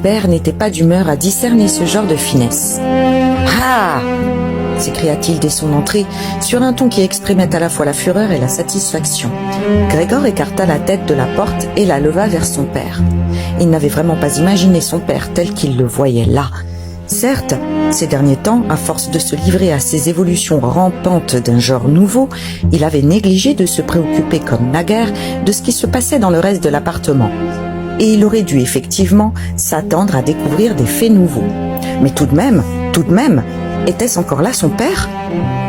père n'était pas d'humeur à discerner ce genre de finesse. « Ah !» s'écria-t-il dès son entrée, sur un ton qui exprimait à la fois la fureur et la satisfaction. Grégor écarta la tête de la porte et la leva vers son père. Il n'avait vraiment pas imaginé son père tel qu'il le voyait là. Certes, ces derniers temps, à force de se livrer à ces évolutions rampantes d'un genre nouveau, il avait négligé de se préoccuper comme naguère de ce qui se passait dans le reste de l'appartement. Et il aurait dû effectivement s'attendre à découvrir des faits nouveaux. Mais tout de même, était-ce encore là son père ?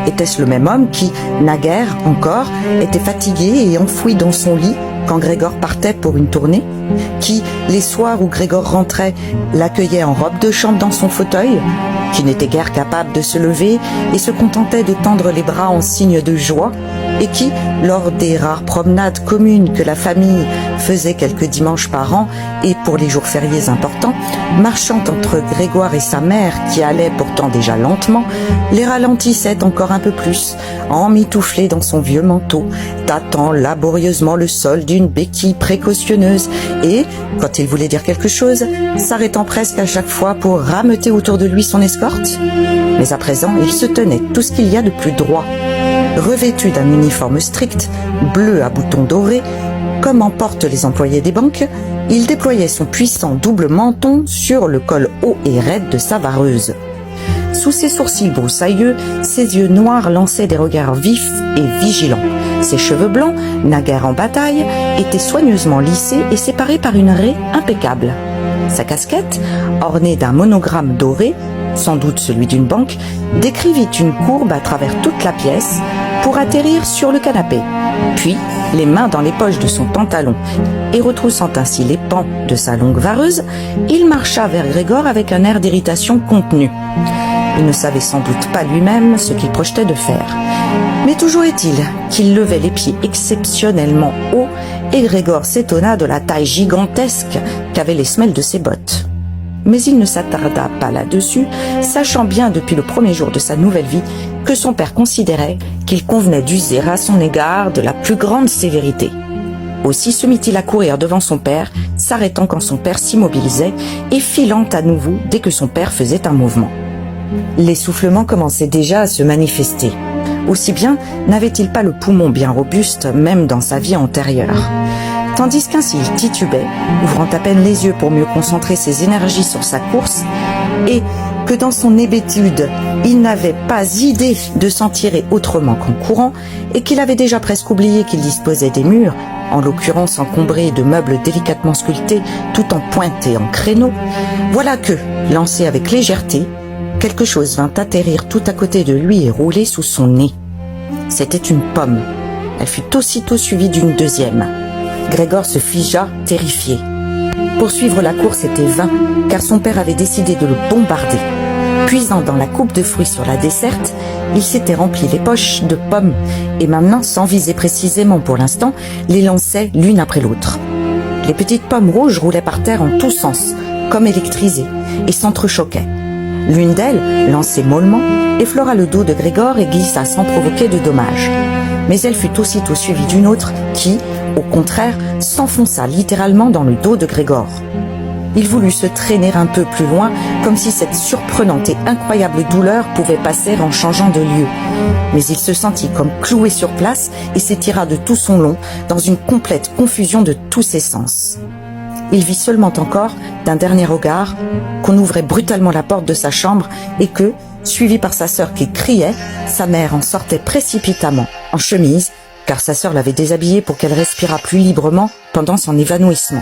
Était-ce le même homme qui, naguère encore, était fatigué et enfoui dans son lit quand Grégor partait pour une tournée ? Qui, les soirs où Grégor rentrait, l'accueillait en robe de chambre dans son fauteuil ? Qui n'était guère capable de se lever et se contentait de tendre les bras en signe de joie ? Et qui, lors des rares promenades communes que la famille faisait quelques dimanches par an et pour les jours fériés importants, marchant entre Grégoire et sa mère qui allait pourtant déjà lentement, les ralentissait encore un peu plus, emmitouflé dans son vieux manteau, tâtant laborieusement le sol d'une béquille précautionneuse et, quand il voulait dire quelque chose, s'arrêtant presque à chaque fois pour rameuter autour de lui son escorte. Mais à présent, il se tenait tout ce qu'il y a de plus droit. Revêtu d'un uniforme strict, bleu à boutons dorés, comme en portent les employés des banques, il déployait son puissant double menton sur le col haut et raide de sa vareuse. Sous ses sourcils broussailleux, ses yeux noirs lançaient des regards vifs et vigilants. Ses cheveux blancs, naguère en bataille, étaient soigneusement lissés et séparés par une raie impeccable. Sa casquette, ornée d'un monogramme doré, sans doute celui d'une banque, décrivit une courbe à travers toute la pièce pour atterrir sur le canapé. Puis, les mains dans les poches de son pantalon et retroussant ainsi les pans de sa longue vareuse, il marcha vers Grégor avec un air d'irritation contenue. Il ne savait sans doute pas lui-même ce qu'il projetait de faire. Mais toujours est-il qu'il levait les pieds exceptionnellement haut et Grégor s'étonna de la taille gigantesque qu'avaient les semelles de ses bottes. Mais il ne s'attarda pas là-dessus, sachant bien depuis le premier jour de sa nouvelle vie que son père considérait qu'il convenait d'user à son égard de la plus grande sévérité. Aussi se mit-il à courir devant son père, s'arrêtant quand son père s'immobilisait et filant à nouveau dès que son père faisait un mouvement. L'essoufflement commençait déjà à se manifester. Aussi bien n'avait-il pas le poumon bien robuste, même dans sa vie antérieure. Tandis qu'ainsi il titubait, ouvrant à peine les yeux pour mieux concentrer ses énergies sur sa course, et que dans son hébétude, il n'avait pas idée de s'en tirer autrement qu'en courant, et qu'il avait déjà presque oublié qu'il disposait des murs, en l'occurrence encombrés de meubles délicatement sculptés, tout en pointe et en créneau, voilà que, lancé avec légèreté, quelque chose vint atterrir tout à côté de lui et rouler sous son nez. C'était une pomme. Elle fut aussitôt suivie d'une deuxième. Grégor se figea, terrifié. Poursuivre la course était vain, car son père avait décidé de le bombarder. Puisant dans la coupe de fruits sur la desserte, il s'était rempli les poches de pommes, et maintenant, sans viser précisément pour l'instant, les lançait l'une après l'autre. Les petites pommes rouges roulaient par terre en tous sens, comme électrisées, et s'entrechoquaient. L'une d'elles, lancée mollement, effleura le dos de Grégor et glissa sans provoquer de dommages. Mais elle fut aussitôt suivie d'une autre qui, au contraire, s'enfonça littéralement dans le dos de Grégor. Il voulut se traîner un peu plus loin, comme si cette surprenante et incroyable douleur pouvait passer en changeant de lieu. Mais il se sentit comme cloué sur place et s'étira de tout son long, dans une complète confusion de tous ses sens. Il vit seulement encore, d'un dernier regard, qu'on ouvrait brutalement la porte de sa chambre et que, suivi par sa sœur qui criait, sa mère en sortait précipitamment, en chemise, car sa sœur l'avait déshabillée pour qu'elle respirât plus librement pendant son évanouissement.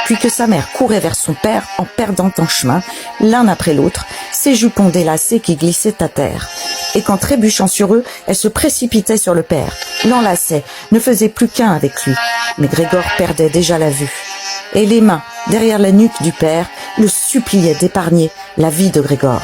Puis que sa mère courait vers son père en perdant en chemin, l'un après l'autre, ses jupons délacés qui glissaient à terre. Et qu'en trébuchant sur eux, elle se précipitait sur le père, l'enlaçait, ne faisait plus qu'un avec lui. Mais Grégor perdait déjà la vue. Et les mains, derrière la nuque du père, le suppliaient d'épargner la vie de Grégor.